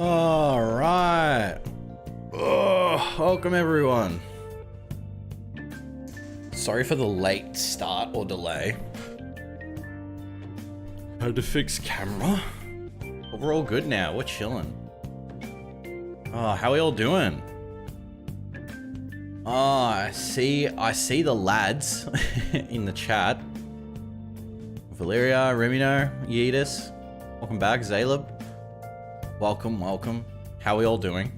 All right. Welcome everyone. Sorry for the late start or delay. Had to fix camera. But we're all good now. We're chilling. Oh, how are we all doing? Oh, I see the lads in the chat. Valeria, Remino, Yeetus. Welcome back, Zaleb. Welcome, welcome. How are we all doing?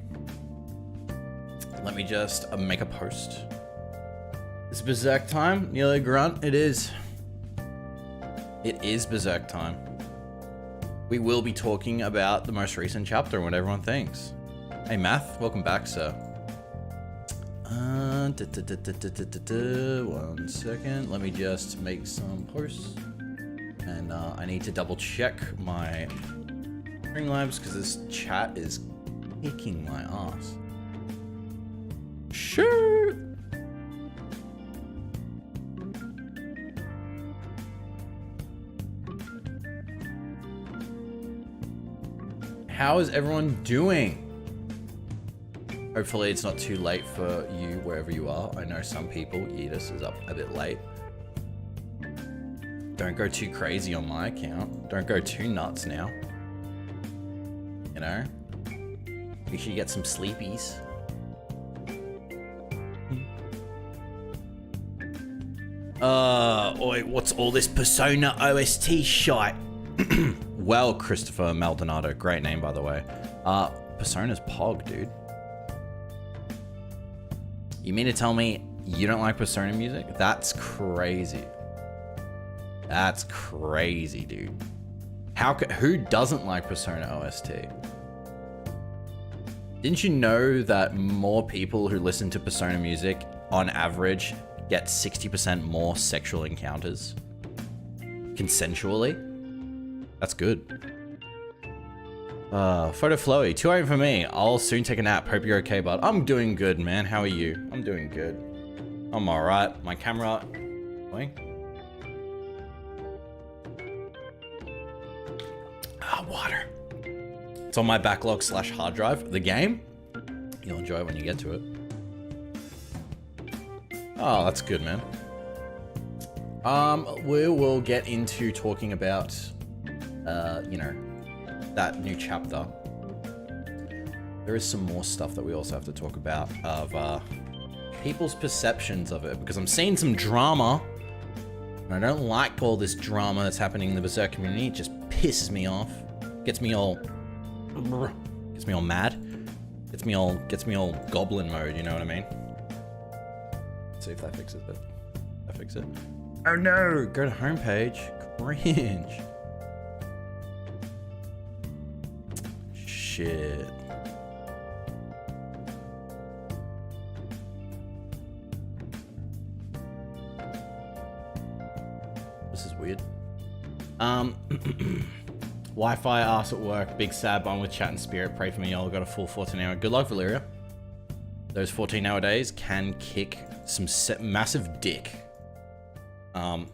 Let me just make a post. It's Berserk time. Nearly grunt. It is. It is Berserk time. We will be talking about the most recent chapter and what everyone thinks. Hey, Math. Welcome back, sir. One second. Let me just make some posts. And I need to double check my Streamlabs because this chat is kicking my ass. Sure. How is everyone doing? Hopefully it's not too late for you wherever you are. I know some people, Yeetus is up a bit late. Don't go too crazy on my account. Don't go too nuts now. You know? You should get some sleepies. Oi, what's all this Persona OST shite? Well, Christopher Maldonado, great name by the way. Persona's Pog, dude. You mean to tell me you don't like Persona music? That's crazy. That's crazy, dude. Who doesn't like Persona OST? Didn't you know that more people who listen to Persona music, on average, get 60% more sexual encounters? Consensually? That's good. Photo Flowy, 2 AM for me. I'll soon take a nap. Hope you're okay, bud. I'm doing good, man. How are you? I'm doing good. I'm alright. My camera... Wait. Water. It's on my backlog / hard drive. The game, you'll enjoy it when you get to it. Oh, that's good, man. We will get into talking about, you know, that new chapter. There is some more stuff that we also have to talk about of people's perceptions of it, because I'm seeing some drama, and I don't like all this drama that's happening in the Berserk community. It just pisses me off. Gets me all mad. Gets me all goblin mode, you know what I mean? Let's see if that fixes it. That fix it. Oh no, go to homepage. Cringe. Shit. This is weird. Wi-Fi ass at work. Big sad bun with chat and spirit. Pray for me, y'all. Got a full 14 hour. Good luck, Valeria. Those 14 hour days can kick some massive dick. I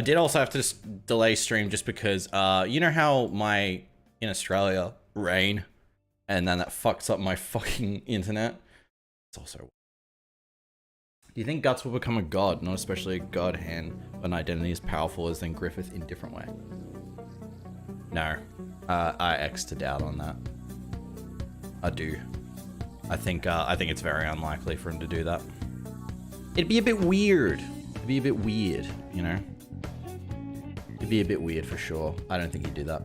did also have to delay stream just because, you know how in Australia, rain, and then that fucks up my fucking internet? It's also... Do you think Guts will become a god? Not especially a god hand, but an identity as powerful as then Griffith in different way. No, I X to doubt on that. I do. I think it's very unlikely for him to do that. It'd be a bit weird. It'd be a bit weird, you know? It'd be a bit weird for sure. I don't think he'd do that.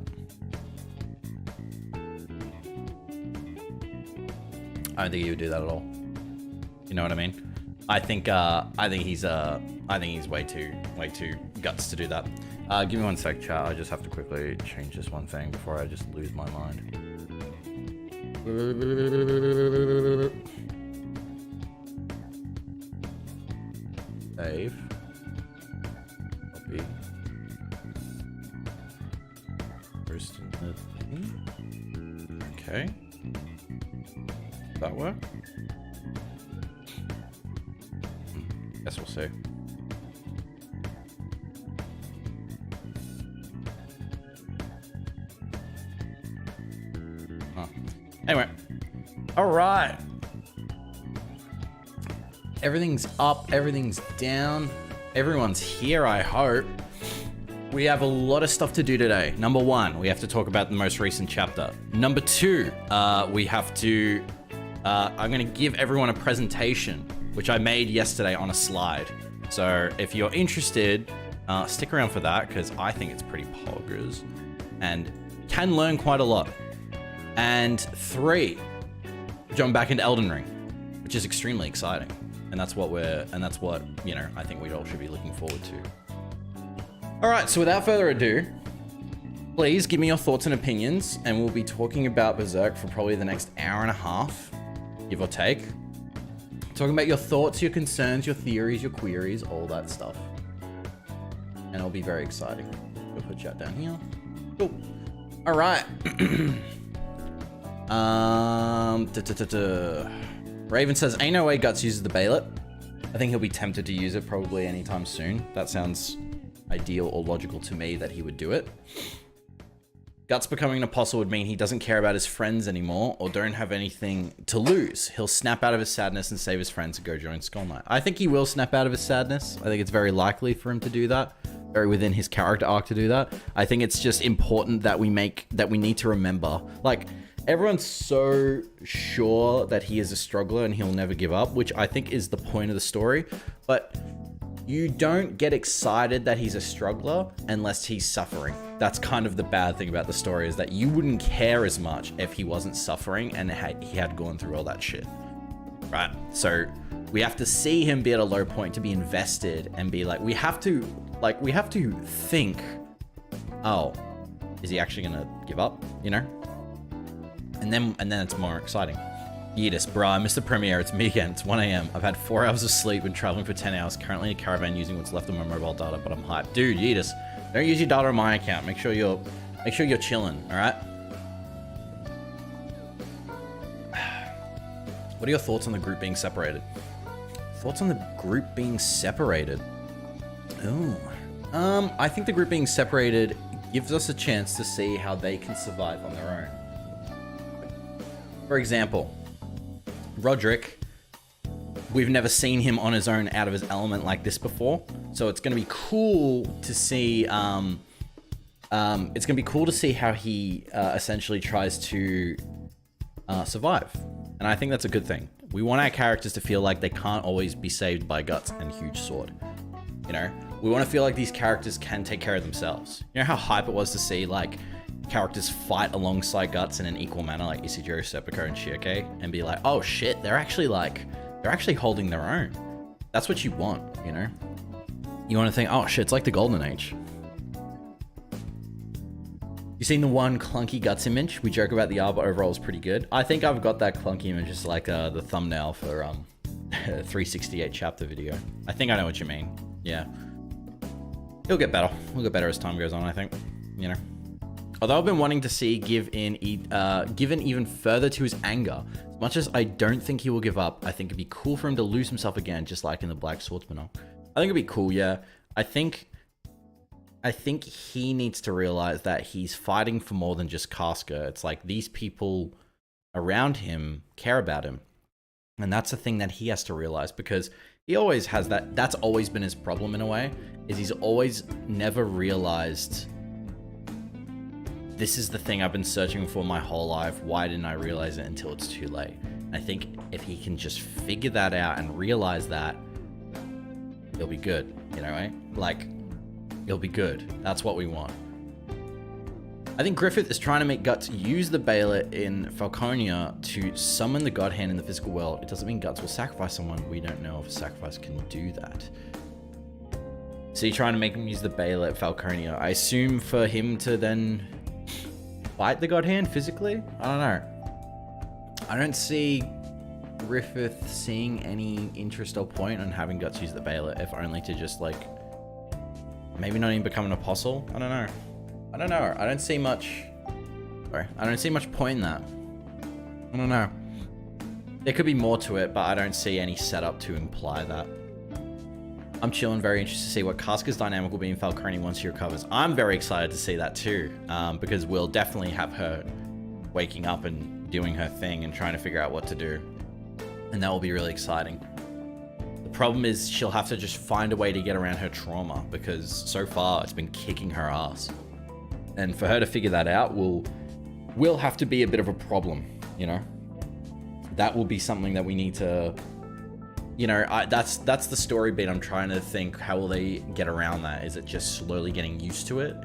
I don't think he would do that at all. You know what I mean? I think he's way too guts to do that. Give me one sec, chat. I just have to quickly change this one thing before I just lose my mind. Save. Copy. First in the thing. Okay. Does that work? Guess we'll see. Huh. Everything's up, everything's down. Everyone's here, I hope. We have a lot of stuff to do today. Number one, we have to talk about the most recent chapter. Number two, we have to... I'm going to give everyone a presentation, which I made yesterday on a slide. So if you're interested, stick around for that, because I think it's pretty poggers and can learn quite a lot. And three, jump back into Elden Ring, which is extremely exciting. And that's what you know, I think we all should be looking forward to. All right, so without further ado, please give me your thoughts and opinions, and we'll be talking about Berserk for probably the next hour and a half, give or take. Talking about your thoughts, your concerns, your theories, your queries, all that stuff. And it'll be very exciting. We'll put chat down here. Cool. All right. Raven says, ain't no way Guts uses the Bayonet. I think he'll be tempted to use it probably anytime soon. That sounds ideal or logical to me that he would do it. Guts becoming an apostle would mean he doesn't care about his friends anymore or don't have anything to lose. He'll snap out of his sadness and save his friends and go join Skull Knight. I think he will snap out of his sadness. I think it's very likely for him to do that. Very within his character arc to do that. I think it's just important that we need to remember. Like, everyone's so sure that he is a struggler and he'll never give up, which I think is the point of the story. But you don't get excited that he's a struggler unless he's suffering. That's kind of the bad thing about the story, is that you wouldn't care as much if he wasn't suffering and he had gone through all that shit. Right? So we have to see him be at a low point to be invested and be like, we have to think, oh, is he actually gonna give up? You know? And then it's more exciting. Yeetus, bruh, I missed the premiere. It's me again. It's 1 a.m. I've had 4 hours of sleep and traveling for 10 hours. Currently in a caravan using what's left of my mobile data, but I'm hyped. Dude, Yeetus, don't use your data on my account. Make sure you're chilling, all right? What are your thoughts on the group being separated? Thoughts on the group being separated? Ooh. I think the group being separated gives us a chance to see how they can survive on their own. For example, Roderick, we've never seen him on his own out of his element like this before. So it's going to be cool to see, how he essentially tries to survive. And I think that's a good thing. We want our characters to feel like they can't always be saved by Guts and Huge Sword. You know, we want to feel like these characters can take care of themselves. You know how hype it was to see like characters fight alongside Guts in an equal manner, like Isidro, Seppuku, and Shirke, and be like, oh shit, they're actually holding their own. That's what you want, you know? You want to think, oh shit, it's like the Golden Age. You seen the one clunky Guts image? We joke about the art, but overall is pretty good. I think I've got that clunky image as like the thumbnail for 368 chapter video. I think I know what you mean. Yeah. He'll get better. He'll get better as time goes on, I think. You know? Although I've been wanting to see given even further to his anger. As much as I don't think he will give up, I think it'd be cool for him to lose himself again, just like in the Black Swordsman arc. I think it'd be cool, yeah. I think he needs to realize that he's fighting for more than just Casca. It's like these people around him care about him. And that's the thing that he has to realize, because he always has that. That's always been his problem in a way, is he's always never realized, this is the thing I've been searching for my whole life. Why didn't I realize it until it's too late? I think if he can just figure that out and realize that, he'll be good, you know, eh? Like, he'll be good. That's what we want. I think Griffith is trying to make Guts use the Bayonet in Falconia to summon the God Hand in the physical world. It doesn't mean Guts will sacrifice someone. We don't know if a sacrifice can do that. So you're trying to make him use the Bayonet at Falconia. I assume for him to then fight the God Hand physically? I don't know. I don't see Griffith seeing any interest or point on having Guts use the Bayonet, if only to just like, maybe not even become an apostle. I don't know. I don't see much. Sorry, I don't see much point in that. I don't know. There could be more to it, but I don't see any setup to imply that. I'm chilling, very interested to see what Casca's dynamic will be in Falconia once she recovers. I'm very excited to see that too, because we'll definitely have her waking up and doing her thing and trying to figure out what to do. And that will be really exciting. Problem is, she'll have to just find a way to get around her trauma, because so far it's been kicking her ass. And for her to figure that out will have to be a bit of a problem, you know? That will be something that we need to, you know, that's the story beat. I'm trying to think, how will they get around that? Is it just slowly getting used to it?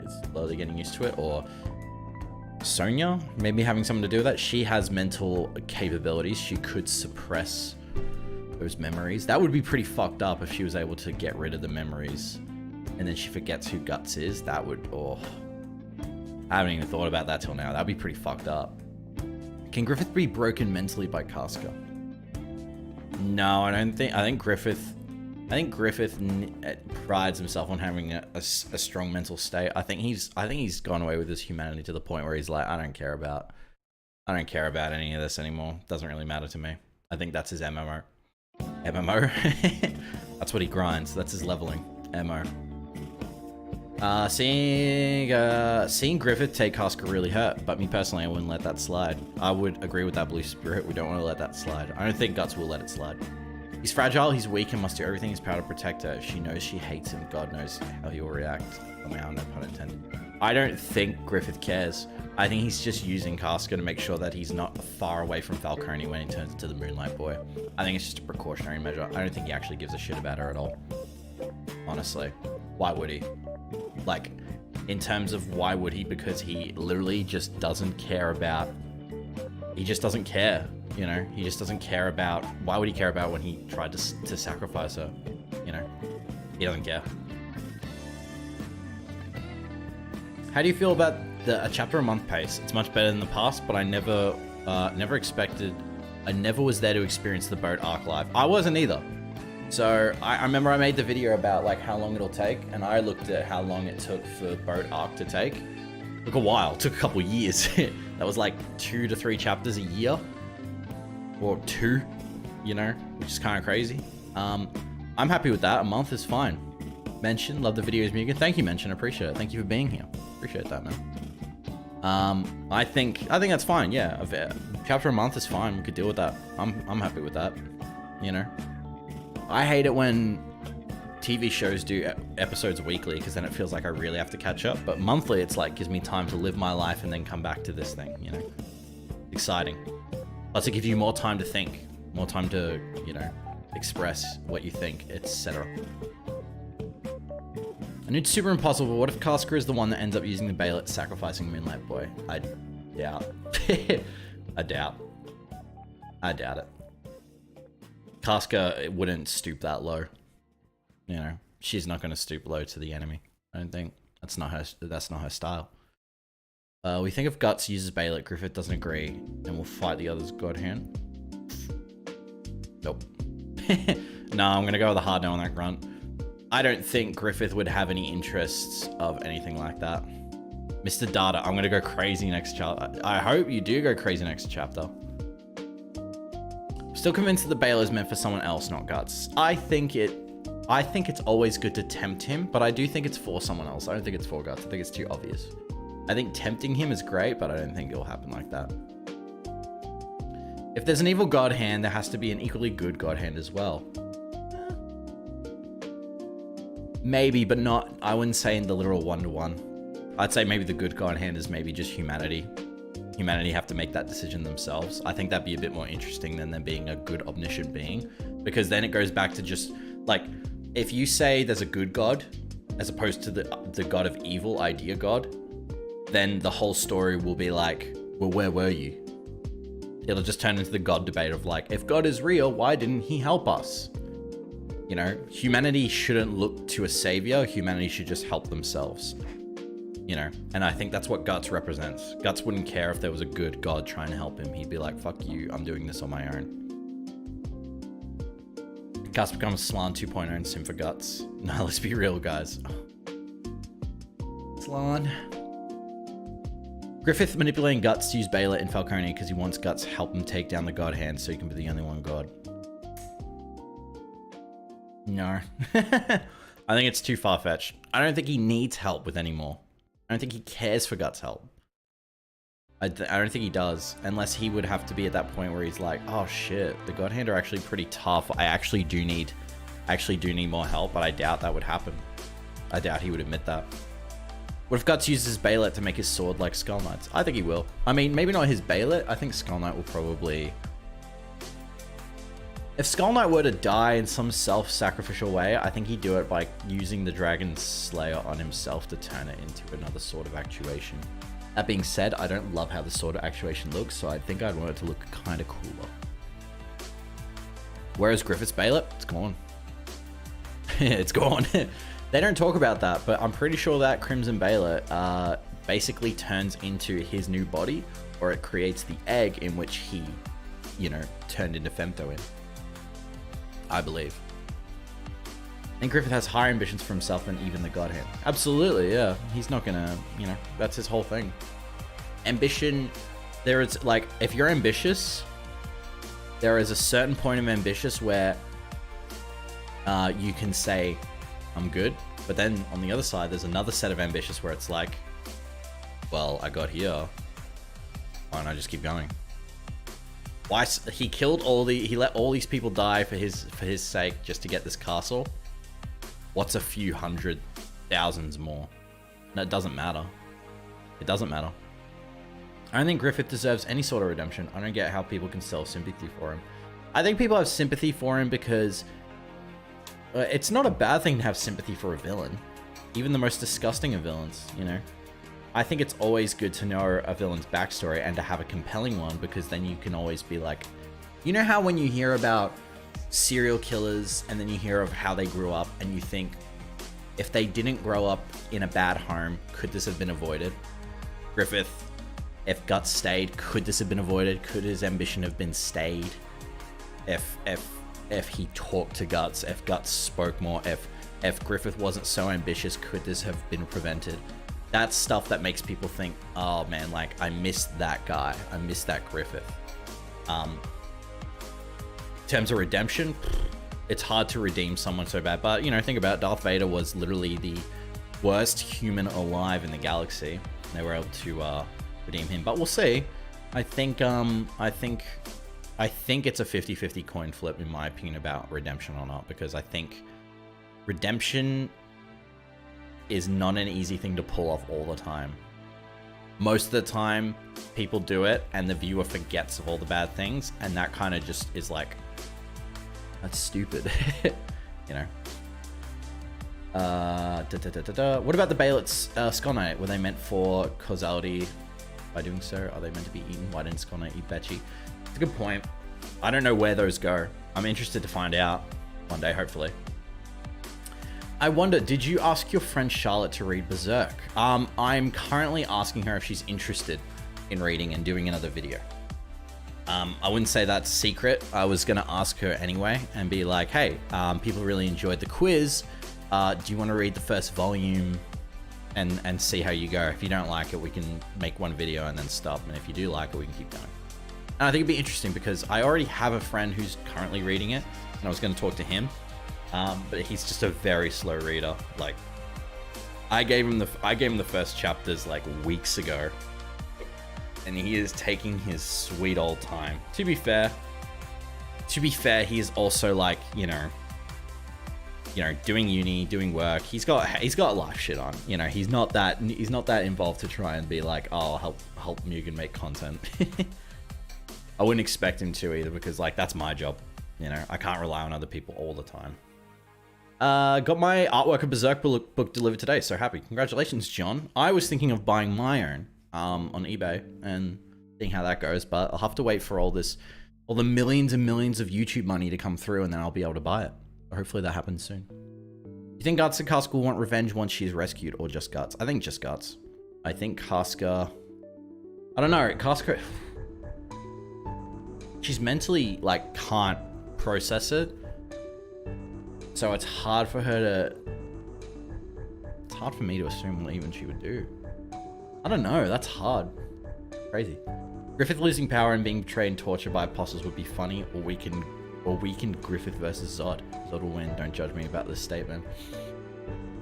Or Sonya, maybe having something to do with that? She has mental capabilities. She could suppress those memories. That would be pretty fucked up if she was able to get rid of the memories and then she forgets who Guts is. That would, oh, I haven't even thought about that till now. That'd be pretty fucked up. Can Griffith be broken mentally by Casca? No, I don't think. I think Griffith prides himself on having a strong mental state. I think he's gone away with his humanity to the point where he's like, I don't care about any of this anymore. Doesn't really matter to me. I think that's his MMO. That's what he grinds. That's his leveling MO. Seeing Griffith take Casca really hurt, but me personally, I wouldn't let that slide. I would agree with that, Blue Spirit. We don't want to let that slide. I don't think Guts will let it slide. He's fragile, he's weak, and must do everything in his power to protect her. If she knows she hates him, God knows how he will react. Somehow, no pun intended. I don't think Griffith cares. I think he's just using Casca to make sure that he's not far away from Falcone when he turns into the Moonlight Boy. I think it's just a precautionary measure. I don't think he actually gives a shit about her at all. Honestly. Why would he? Like, in terms of why would he? Because he literally just doesn't care about... He just doesn't care, you know? He just doesn't care about... Why would he care about when he tried to sacrifice her? You know? He doesn't care. How do you feel about a chapter a month pace? It's much better than the past, but I never was there to experience the boat arc live. I wasn't either. So I remember I made the video about like how long it'll take, and I looked at how long it took for boat arc to take. It took a while. It took a couple years. That was like 2 to 3 chapters a year, or 2, you know, which is kind of crazy. I'm happy with that. A month is fine. Mention, love the videos, Mugen. Thank you, Mention. Appreciate it. Thank you for being here. Appreciate that, man. I think that's fine. Yeah, chapter a month is fine. We could deal with that. I'm happy with that. You know. I hate it when TV shows do episodes weekly, because then it feels like I really have to catch up. But monthly, it's like gives me time to live my life and then come back to this thing, you know. Exciting. Plus, it gives you more time to think, more time to, you know, express what you think, etc. I knew it's super impossible, but what if Casca is the one that ends up using the Bayonet sacrificing Moonlight Boy? I doubt. I doubt it. Casca wouldn't stoop that low. You know, she's not going to stoop low to the enemy. I don't think. That's not her style. We think if Guts uses Bayonet, Griffith doesn't agree, and will fight the other's God Hand. Nope. No, I'm going to go with a hard no on that grunt. I don't think Griffith would have any interests of anything like that. Mr. Data, I'm going to go crazy next chapter. I hope you do go crazy next chapter. Still convinced that the Bail is meant for someone else, not Guts. I think it's always good to tempt him, but I do think it's for someone else. I don't think it's for Guts. I think it's too obvious. I think tempting him is great, but I don't think it'll happen like that. If there's an evil God Hand, there has to be an equally good God Hand as well. Maybe, but not, I wouldn't say in the literal one-to-one. I'd say maybe the good God Hand is maybe just humanity. Humanity have to make that decision themselves. I think that'd be a bit more interesting than them being a good omniscient being, because then it goes back to just like, if you say there's a good God as opposed to the God of evil, idea God, then the whole story will be like, well, where were you? It'll just turn into the God debate of like, if God is real, why didn't he help us? You know, humanity shouldn't look to a savior. Humanity should just help themselves. You know, and I think that's what Guts represents. Guts wouldn't care if there was a good God trying to help him. He'd be like, fuck you, I'm doing this on my own. Gus becomes Slan 2.0 and sim for Guts. No, let's be real, guys. Slan. Griffith manipulating Guts to use Bayonet and Falcone because he wants Guts to help him take down the God Hand so he can be the only one God. No. I think it's too far-fetched. I don't think he needs help with any more. I don't think he cares for Guts' help. I don't think he does, unless he would have to be at that point where he's like, oh shit, the God Hand are actually pretty tough. I actually do need actually do need more help, but I doubt that would happen. I doubt he would admit that. What if Guts uses Baylet to make his sword like Skull Knight's? I think he will. I mean, maybe not his Baylet. I think Skull Knight will probably... If Skull Knight were to die in some self-sacrificial way, I think he'd do it by using the Dragon Slayer on himself to turn it into another sword of actuation. That being said, I don't love how the sword of actuation looks, so I think I'd want it to look kind of cooler. Whereas Griffith's Baylet? It's gone. It's gone. They don't talk about that, but I'm pretty sure that Crimson Baylet basically turns into his new body, or it creates the egg in which he, you know, turned into Femto in. I believe. I think Griffith has higher ambitions for himself than even the God Hand. Absolutely, yeah. He's not gonna, you know, that's his whole thing. Ambition, there is, like, if you're ambitious, there is a certain point of ambitious where you can say, I'm good. But then on the other side, there's another set of ambitious where it's like, well, I got here. Why don't I just keep going? Why he killed he let all these people die for his sake just to get this castle. What's a few hundred thousands more? No, it doesn't matter. It doesn't matter. I don't think Griffith deserves any sort of redemption. I don't get how people can sell sympathy for him. I think people have sympathy for him because it's not a bad thing to have sympathy for a villain. Even the most disgusting of villains, you know. I think it's always good to know a villain's backstory and to have a compelling one, because then you can always be like, you know how when you hear about serial killers and then you hear of how they grew up and you think, if they didn't grow up in a bad home, could this have been avoided? Griffith, if Guts stayed, could this have been avoided? Could his ambition have been stayed? If he talked to Guts, if Guts spoke more, if Griffith wasn't so ambitious, could this have been prevented? That's stuff that makes people think, oh man, like, I missed that guy. I missed that Griffith. In terms of redemption, it's hard to redeem someone so bad. But, you know, think about it, Darth Vader was literally the worst human alive in the galaxy. They were able to redeem him. But we'll see. I think it's a 50-50 coin flip, in my opinion, about redemption or not. Because I think redemption is not an easy thing to pull off all the time. Most of the time, people do it, and the viewer forgets of all the bad things, and that kind of just is like, that's stupid, you know. What about the Baylet's Skull Knight? Were they meant for causality? By doing so, are they meant to be eaten? Why didn't Skull Knight eat Betchy? It's a good point. I don't know where those go. I'm interested to find out one day, hopefully. I wonder, did you ask your friend Charlotte to read Berserk? I'm currently asking her if she's interested in reading and doing another video. I wouldn't say that's secret. I was gonna ask her anyway and be like, hey, people really enjoyed the quiz. Do you want to read the first volume and see how you go? If you don't like it, we can make one video and then stop. And if you do like it, we can keep going. And I think it'd be interesting because I already have a friend who's currently reading it, and I was gonna talk to him. But he's just a very slow reader. Like, I gave him the first chapters like weeks ago, and he is taking his sweet old time. To be fair, he is also like, you know, doing uni, doing work. He's got life shit on. You know, he's not that involved to try and be like, oh, help Mugen make content. I wouldn't expect him to either, because like, that's my job. You know, I can't rely on other people all the time. Got my artwork of Berserk book delivered today, so happy. Congratulations, John. I was thinking of buying my own on eBay and seeing how that goes, but I'll have to wait for all the millions and millions of YouTube money to come through, and then I'll be able to buy it. Hopefully that happens soon. You think Guts and Casca will want revenge once she's rescued, or just Guts? I think just Guts. I think Casca... I don't know, Casca... She's mentally, like, can't process it. So it's hard for her to... It's hard for me to assume what even she would do. I don't know, that's hard. Crazy. Griffith losing power and being betrayed and tortured by apostles would be funny, or weakened Griffith versus Zod. Zod will win, don't judge me about this statement.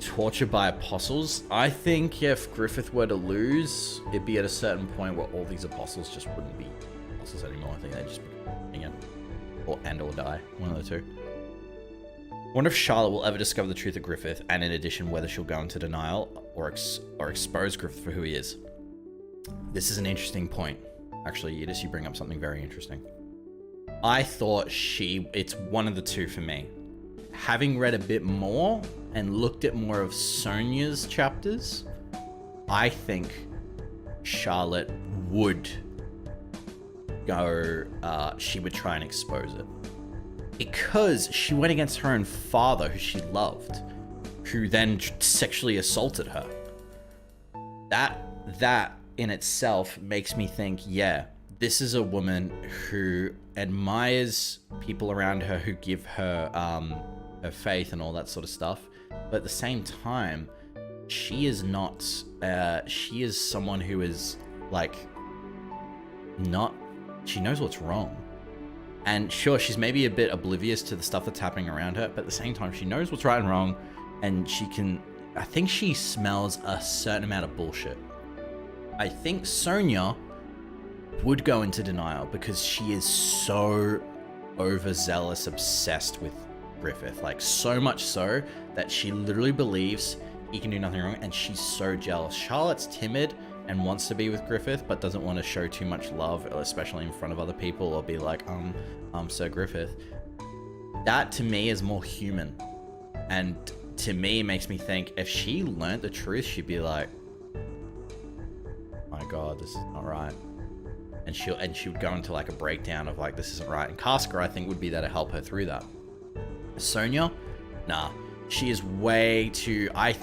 Tortured by apostles? I think if Griffith were to lose, it'd be at a certain point where all these apostles just wouldn't be apostles anymore. I think they'd just be again. Or die. One of the two. wonder if Charlotte will ever discover the truth of Griffith, and in addition, whether she'll go into denial or expose Griffith for who he is. This is an interesting point. Actually, Edis, you bring up something very interesting. I thought it's one of the two for me. Having read a bit more and looked at more of Sonia's chapters, I think Charlotte would go, she would try and expose it. Because she went against her own father, who she loved, who then sexually assaulted her. That in itself makes me think, yeah, this is a woman who admires people around her who give her her faith and all that sort of stuff. But at the same time, she is not, she is someone who is like, she knows what's wrong. And sure, she's maybe a bit oblivious to the stuff that's happening around her, but at the same time, she knows what's right and wrong, and I think she smells a certain amount of bullshit. I think Sonia would go into denial because she is so overzealous, obsessed with Griffith, like so much so that she literally believes he can do nothing wrong, and she's so jealous. Charlotte's timid and wants to be with Griffith, but doesn't want to show too much love, especially in front of other people, or be like, Sir Griffith. That to me is more human. And to me, it makes me think if she learnt the truth, she'd be like, my God, this is not right. And she would go into like a breakdown of like, this isn't right. And Casca, I think, would be there to help her through that. Sonia, nah, she is way too, I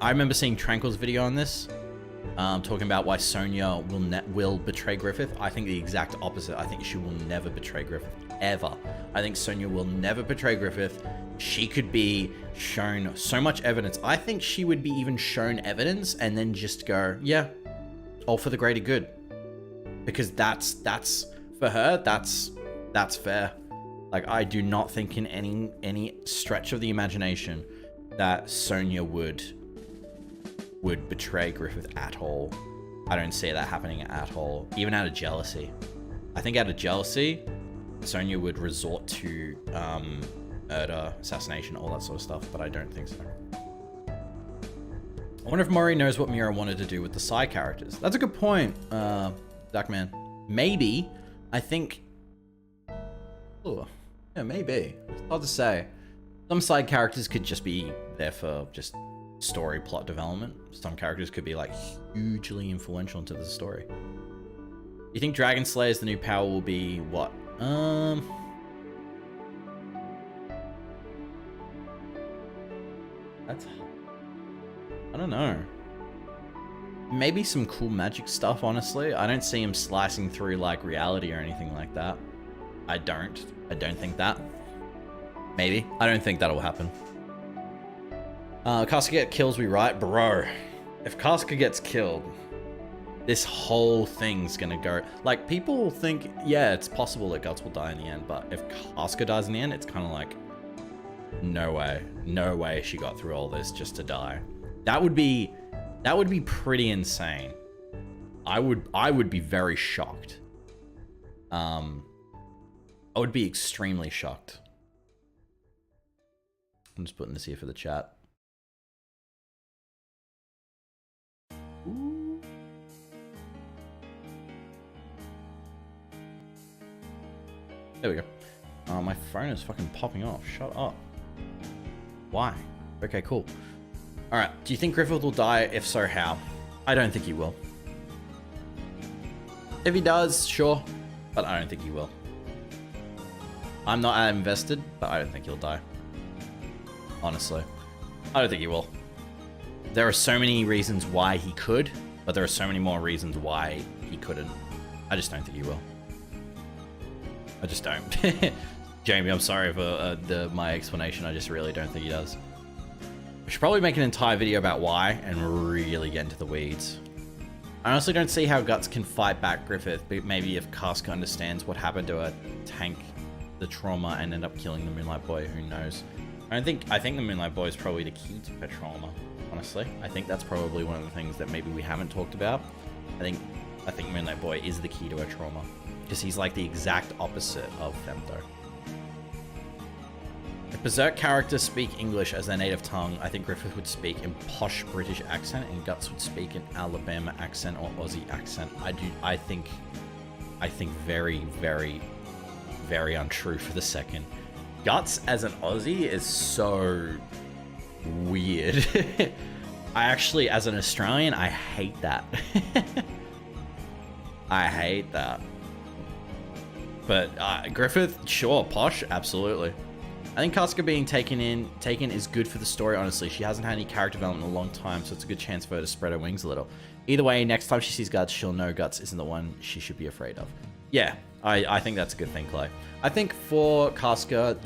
remember seeing Tranquil's video on this, talking about why Sonia will betray Griffith. I think the exact opposite. I think she will never betray Griffith, ever. I think Sonia will never betray Griffith. She could be shown so much evidence. I think she would be even shown evidence and then just go, yeah, all for the greater good. Because that's for her, that's fair. Like, I do not think in any stretch of the imagination that Sonia would betray Griffith at all. I don't see that happening at all, even out of jealousy. I think out of jealousy, Sonia would resort to murder, assassination, all that sort of stuff, but I don't think so. I wonder if Mori knows what Mira wanted to do with the side characters. That's a good point, Duckman. Maybe. I think... Oh, yeah, maybe. It's hard to say. Some side characters could just be there for just story plot development. Some characters could be like hugely influential into the story. You think Dragon Slayer's the new power will be what? I don't know. Maybe some cool magic stuff, honestly. I don't see him slicing through like reality or anything like that. I don't think that. Maybe. I don't think that'll happen. Casca get kills we right? Bro, if Casca gets killed, this whole thing's gonna go... Like, people think, yeah, it's possible that Guts will die in the end, but if Casca dies in the end, it's kind of like, no way. No way she got through all this just to die. That would be pretty insane. I would be very shocked. I would be extremely shocked. I'm just putting this here for the chat. Ooh. There we go. My phone is fucking popping off. Shut up. Why? Okay, cool. Alright, do you think Griffith will die? If so, how? I don't think he will. If he does, sure. But I don't think he will. I'm not invested, but I don't think he'll die. Honestly. I don't think he will. There are so many reasons why he could, but there are so many more reasons why he couldn't. I just don't think he will. I just don't. Jamie, I'm sorry for my explanation. I just really don't think he does. We should probably make an entire video about why and really get into the weeds. I honestly don't see how Guts can fight back Griffith, but maybe if Casca understands what happened to her, tank the trauma and end up killing the Moonlight Boy, who knows. I think the Moonlight Boy is probably the key to her trauma, honestly. I think that's probably one of the things that maybe we haven't talked about. I think Moonlight Boy is the key to her trauma, because he's like the exact opposite of Femto. If Berserk characters speak English as their native tongue, I think Griffith would speak in posh British accent and Guts would speak in Alabama accent or Aussie accent. I think very, very, very untrue for the second. Guts as an Aussie is so weird. I actually, as an Australian, I hate that. I hate that. But Griffith, sure, posh, absolutely. I think Casca being taken is good for the story, honestly. She hasn't had any character development in a long time, so it's a good chance for her to spread her wings a little. Either way, next time she sees Guts, she'll know Guts isn't the one she should be afraid of. Yeah, I think that's a good thing, Clay. I think for Casca,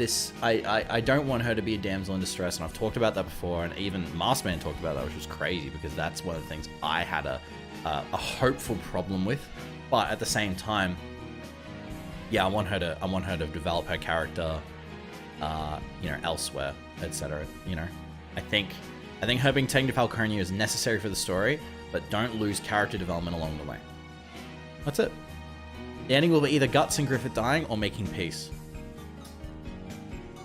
I don't want her to be a damsel in distress, and I've talked about that before, and even Maskman talked about that, which was crazy, because that's one of the things I had a hopeful problem with. But at the same time, yeah, I want her to develop her character, you know, elsewhere, etc. You know, I think her being taken to Falconia is necessary for the story, but don't lose character development along the way. That's it. The ending will be either Guts and Griffith dying or making peace.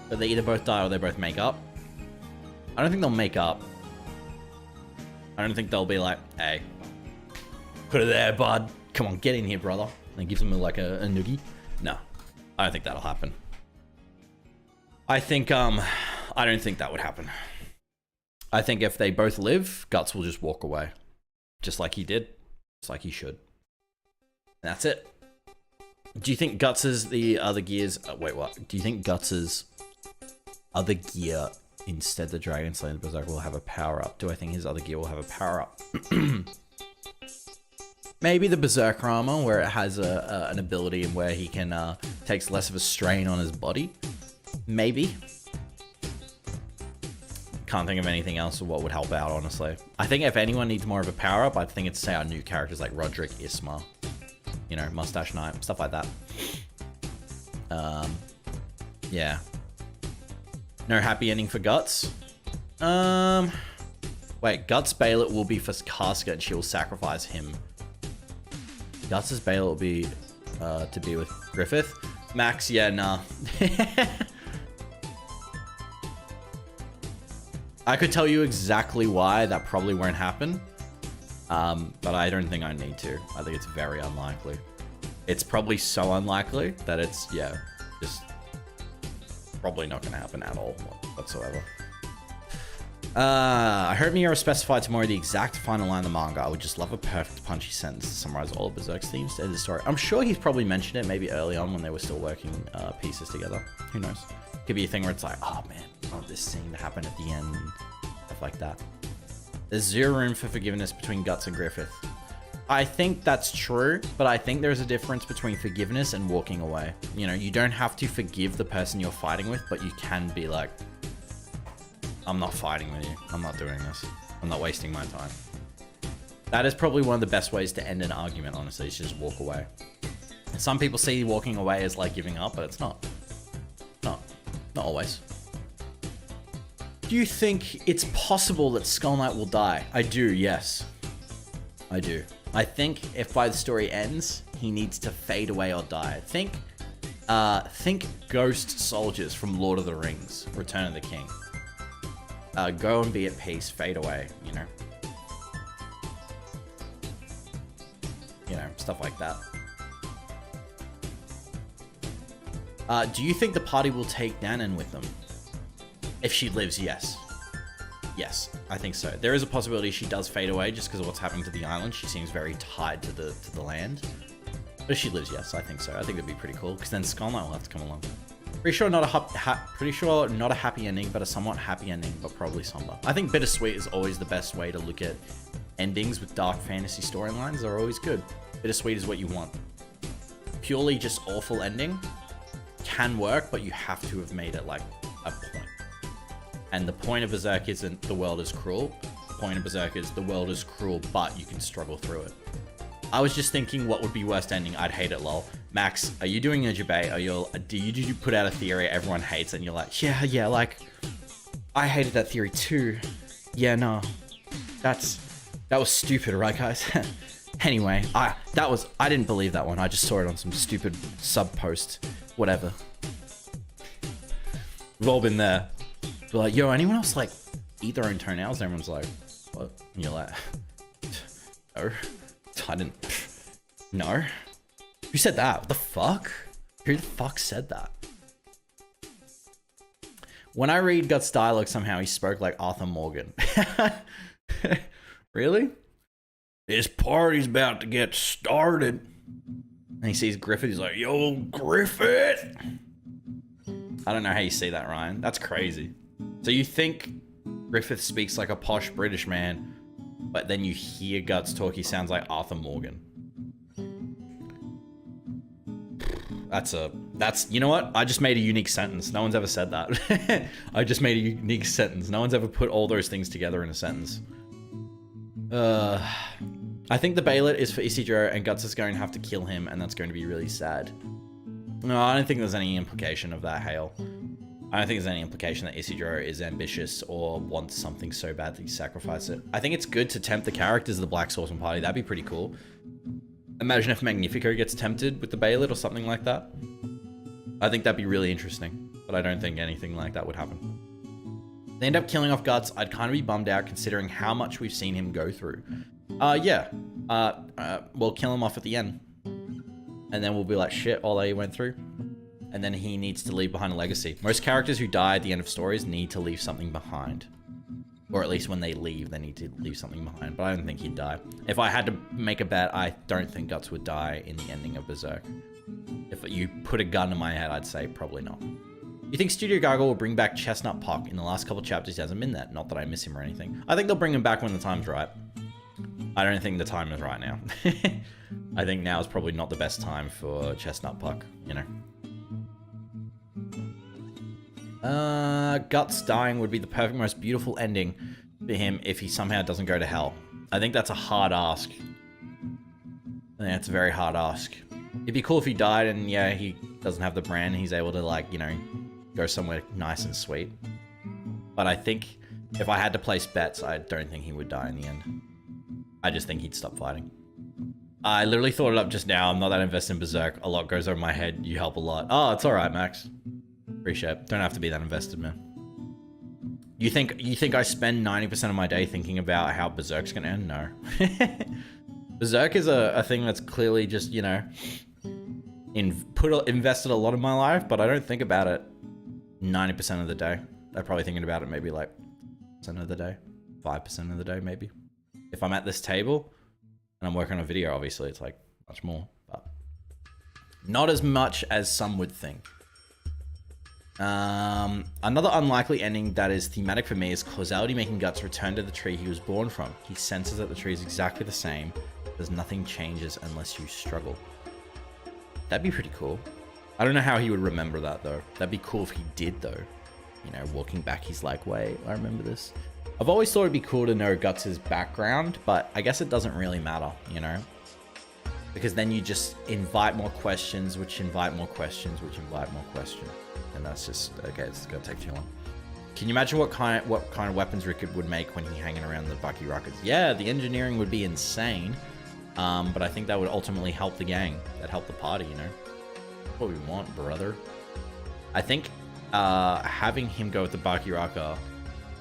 But they either both die or they both make up. I don't think they'll make up. I don't think they'll be like, hey, put it there, bud. Come on, get in here, brother. And gives him like a noogie. No, I don't think that'll happen. I don't think that would happen. I think if they both live, Guts will just walk away. Just like he did. Just like he should. And that's it. Do you think Guts's the other gears... wait, what? Do you think Guts's other gear instead the Dragon Slayer and Berserk will have a power-up? Do I think his other gear will have a power-up? Maybe the Berserk armor, where it has an ability and where he can takes less of a strain on his body. Maybe. Can't think of anything else of what would help out, honestly. I think if anyone needs more of a power-up, I think it's, say, our new characters like Roderick, Isma, you know, Mustache Knight, stuff like that. Yeah. No happy ending for Guts. Wait, Guts' Bailot will be for Casca and she will sacrifice him. Guts' Bailot will be to be with Griffith. Max, yeah, nah. I could tell you exactly why that probably won't happen, but I don't think I need to. I think it's very unlikely. It's probably so unlikely that it's, yeah, just probably not going to happen at all whatsoever. I heard Miura specified tomorrow the exact final line of the manga. I would just love a perfect punchy sentence to summarize all of Berserk's themes to end the story. I'm sure he's probably mentioned it maybe early on when they were still working pieces together. Who knows? Could be a thing where it's like, oh man, I want this scene to happen at the end and stuff like that. There's zero room for forgiveness between Guts and Griffith. I think that's true, but I think there's a difference between forgiveness and walking away. You know, you don't have to forgive the person you're fighting with, but you can be like, I'm not fighting with you. I'm not doing this. I'm not wasting my time. That is probably one of the best ways to end an argument, honestly, is just walk away. Some people see walking away as like giving up, but it's not. Not always. Do you think it's possible that Skull Knight will die? I do, yes. I do. I think if by the story ends, he needs to fade away or die. Think ghost soldiers from Lord of the Rings, Return of the King. Go and be at peace, fade away, you know. You know, stuff like that. Do you think the party will take Danon with them? If she lives, yes. Yes, I think so. There is a possibility she does fade away just because of what's happening to the island. She seems very tied to the land. But if she lives, yes, I think so. I think it'd be pretty cool because then Skull Knight will have to come along. Pretty sure not a happy ending, but a somewhat happy ending, but probably somber. I think bittersweet is always the best way to look at endings with dark fantasy storylines. They're always good. Bittersweet is what you want. Purely just awful ending can work, but you have to have made it like a point. And the point of Berserk isn't the world is cruel. The point of Berserk is the world is cruel, but you can struggle through it. I was just thinking what would be worst ending. I'd hate it, lol. Max, are you doing a debate? Do you put out a theory everyone hates and you're like, yeah, like, I hated that theory too. Yeah, no, that was stupid, right, guys? Anyway, I didn't believe that one. I just saw it on some stupid sub post, whatever. We've all been there. We're like, yo, anyone else like eat their own toenails? And everyone's like, what? And you're like, no, I didn't. No. Who said that? What the fuck? Who the fuck said that? When I read Guts' dialogue, somehow he spoke like Arthur Morgan. Really? This party's about to get started. And he sees Griffith, he's like, yo, Griffith! I don't know how you see that, Ryan. That's crazy. So you think Griffith speaks like a posh British man, but then you hear Guts talk, he sounds like Arthur Morgan. That's, you know what? I just made a unique sentence. No one's ever said that. I just made a unique sentence. No one's ever put all those things together in a sentence. I think the Bailet is for Isidro and Guts is going to have to kill him and that's going to be really sad. No, I don't think there's any implication of that, Hale. I don't think there's any implication that Isidro is ambitious or wants something so bad that he sacrifices it. I think it's good to tempt the characters of the Black Swordsman Party. That'd be pretty cool. Imagine if Magnifico gets tempted with the Bailet or something like that. I think that'd be really interesting, but I don't think anything like that would happen. They end up killing off Guts. I'd kind of be bummed out considering how much we've seen him go through. Yeah. We'll kill him off at the end. And then we'll be like, shit, all that he went through. And then he needs to leave behind a legacy. Most characters who die at the end of stories need to leave something behind. Or at least when they leave, they need to leave something behind. But I don't think he'd die. If I had to make a bet, I don't think Guts would die in the ending of Berserk. If you put a gun to my head, I'd say probably not. You think Studio Gargoyle will bring back Chestnut Puck? In the last couple chapters, he hasn't been there. Not that I miss him or anything. I think they'll bring him back when the time's right. I don't think the time is right now. I think now is probably not the best time for Chestnut Puck, you know. Guts dying would be the perfect, most beautiful ending for him if he somehow doesn't go to hell. I think that's a hard ask. I think that's a very hard ask. It'd be cool if he died and, yeah, he doesn't have the brand. He's able to, like, you know, go somewhere nice and sweet. But I think if I had to place bets, I don't think he would die in the end. I just think he'd stop fighting. I literally thought it up just now. I'm not that invested in Berserk. A lot goes over my head. You help a lot. Oh, it's all right, Max. Appreciate it. Don't have to be that invested, man. You think I spend 90% of my day thinking about how Berserk's gonna end? No. Berserk is a thing that's clearly just, you know, invested a lot of my life, but I don't think about it 90% of the day. I'm probably thinking about it maybe like 10% of the day, 5% of the day, maybe. If I'm at this table and I'm working on a video, obviously it's like much more, but not as much as some would think. Another unlikely ending that is thematic for me is causality making Guts return to the tree he was born from. He senses that the tree is exactly the same, because nothing changes unless you struggle. That'd be pretty cool. I don't know how he would remember that though. That'd be cool if he did though. You know, walking back, he's like, wait, I remember this. I've always thought it'd be cool to know Guts' background, but I guess it doesn't really matter, you know? Because then you just invite more questions, which invite more questions, which invite more questions. And that's just, okay, it's gonna take too long. Can you imagine what kind of weapons Rickard would make when he hanging around the Bucky rockets? Yeah, the engineering would be insane. But I think that would ultimately help the gang. That'd help the party, you know? What we want, brother. I think having him go with the Bucky rocket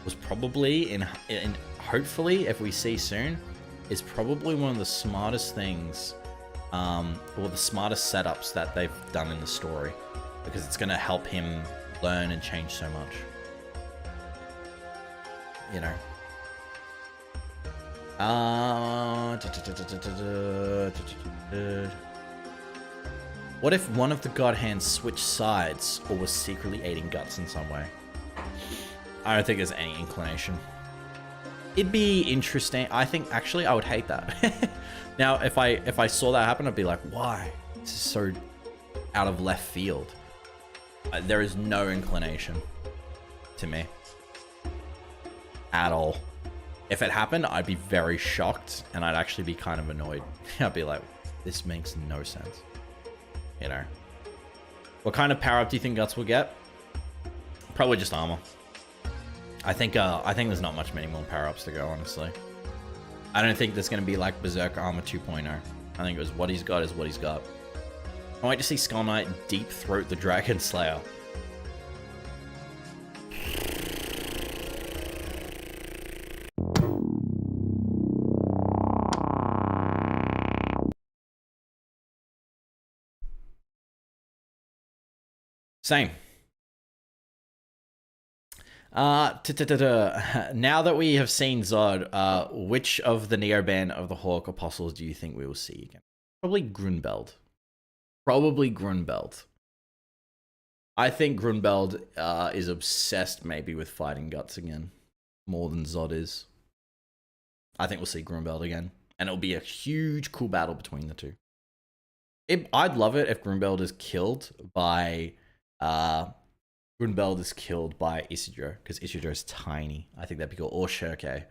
was probably, in hopefully, if we see soon, is probably one of the smartest things, or the smartest setups that they've done in the story. Because it's going to help him learn and change so much. You know. What if one of the God Hands switched sides or was secretly aiding Guts in some way? I don't think there's any inclination. It'd be interesting. I think actually I would hate that. Now, if I saw that happen, I'd be like, why? This is so out of left field. There is no inclination to me at all. If it happened, I'd be very shocked and I'd actually be kind of annoyed. I'd be like, this makes no sense. You know, what kind of power up do you think Guts will get? Probably just armor. I think there's not much many more power ups to go, honestly. I don't think there's going to be like Berserk Armor 2.0. I think it was what he's got is what he's got. I wait to see Skull Knight deep throat the Dragon Slayer. Same. Now that we have seen Zod, which of the Neo Band of the Hawk Apostles do you think we will see again? Probably Grunbeld. I think Grunbeld is obsessed maybe with fighting guts again, more than Zod is. I think we'll see Grunbeld again, and it'll be a huge, cool battle between the two. I'd love it if Grunbeld is killed by Isidro, because Isidro is tiny. I think that'd be cool. Or Shirke.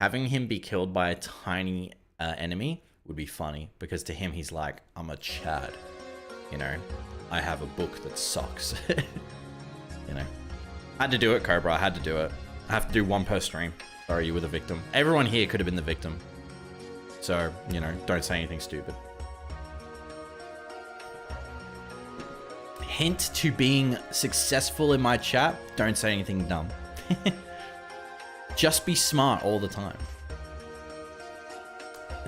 Having him be killed by a tiny enemy would be funny, because to him he's like, I'm a Chad, you know. I have a book that sucks. You know, I had to do it, Cobra. I had to do it. I have to do one per stream. Sorry, you were the victim. Everyone here could have been the victim. So, you know, don't say anything stupid. Hint to being successful in my chat, don't say anything dumb. Just be smart all the time.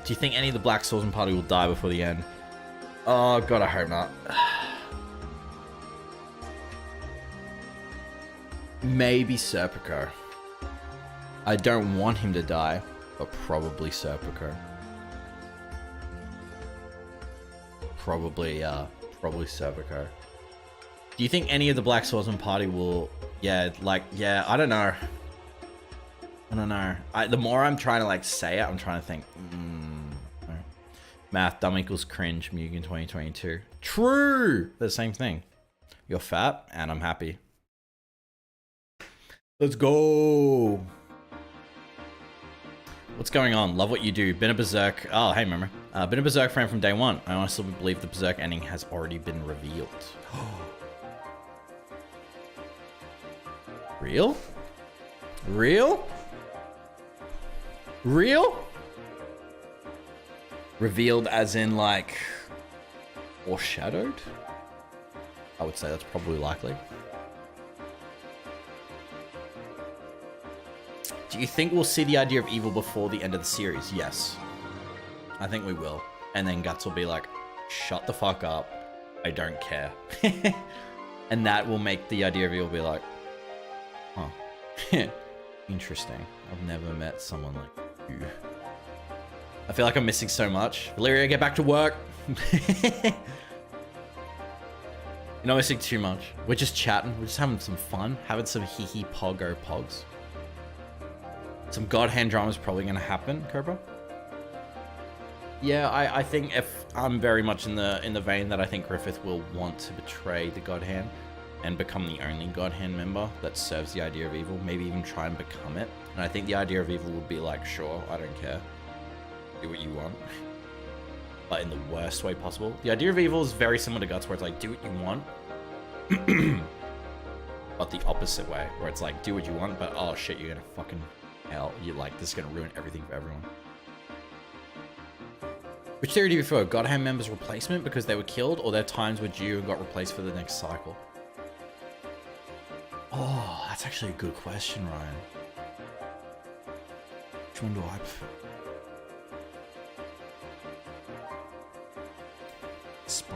Do you think any of the Black Swordsman party will die before the end? Oh, God, I hope not. Maybe Serpico. I don't want him to die, but probably Serpico. Probably Serpico. Do you think any of the Black Swordsman party will... I don't know. The more I'm trying to, like, say it, I'm trying to think... No. Math, dumb equals cringe, Mugen 2022. True! They're the same thing. You're fat, and I'm happy. Let's go! What's going on? Love what you do. Been a Berserk... Oh, hey, remember. Been a Berserk fan from day one. I honestly believe the Berserk ending has already been revealed. Real? Real? Real? Revealed as in, like, foreshadowed? I would say that's probably likely. Do you think we'll see the idea of evil before the end of the series? Yes. I think we will. And then Guts will be like, shut the fuck up. I don't care. And that will make the idea of evil be like, huh. Interesting. I've never met someone like you. I feel like I'm missing so much. Valeria, get back to work. You're not missing too much. We're just chatting. We're just having some fun. Having some hee-hee pogo pogs. Some God Hand drama is probably going to happen, Cobra. Yeah, I think if I'm very much in the vein that I think Griffith will want to betray the God Hand and become the only God Hand member that serves the idea of evil, maybe even try and become it. And I think the idea of evil would be like, sure, I don't care. Do what you want. But in the worst way possible. The idea of evil is very similar to Guts, where it's like, do what you want. But the opposite way, where it's like, do what you want, but oh shit, you're gonna fucking hell. You're like, this is gonna ruin everything for everyone. Which theory do you prefer? God Hand members replacement because they were killed, or their times were due and got replaced for the next cycle? Oh, that's actually a good question, Ryan. Which one do I prefer?